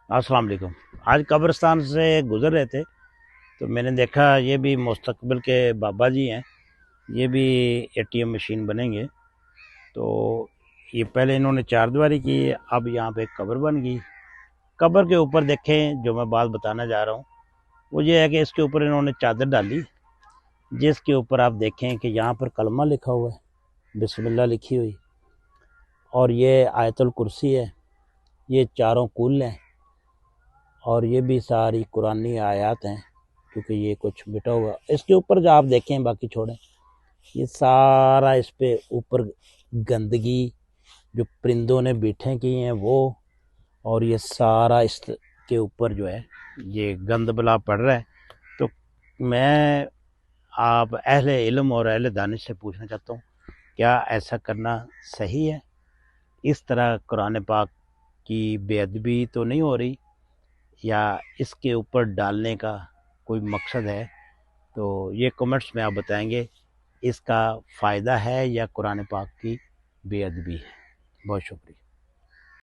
अस्सलाम वालेकुम। आज कब्रिस्तान से गुज़र रहे थे तो मैंने देखा ये भी मुस्तकबिल के बाबा जी हैं, ये भी एटीएम मशीन बनेंगे। तो ये पहले इन्होंने चारदीवारी की, अब यहाँ पे कब्र बन गई। कब्र के ऊपर देखें, जो मैं बात बताना जा रहा हूँ वो ये है कि इसके ऊपर इन्होंने चादर डाली, जिसके ऊपर आप देखें कि यहाँ पर कलमा लिखा हुआ है, बिस्मिल्लाह लिखी हुई, और ये आयतुल कुर्सी है, ये चारों कुल हैं, और ये भी सारी कुरानी आयत हैं, क्योंकि ये कुछ मिटा हुआ इसके ऊपर जो आप देखें, बाकी छोड़ें, ये सारा इस पे ऊपर गंदगी जो परिंदों ने बीठें की हैं वो, और ये सारा इसके ऊपर जो है ये गंद बला पड़ रहा है। तो मैं आप अहले इल्म और अहले दानिश से पूछना चाहता हूँ, क्या ऐसा करना सही है? इस तरह कुरान पाक की बेअदबी तो नहीं हो रही, या इसके ऊपर डालने का कोई मकसद है? तो ये कमेंट्स में आप बताएंगे, इसका फ़ायदा है या कुरान पाक की बेअदबी है। बहुत शुक्रिया।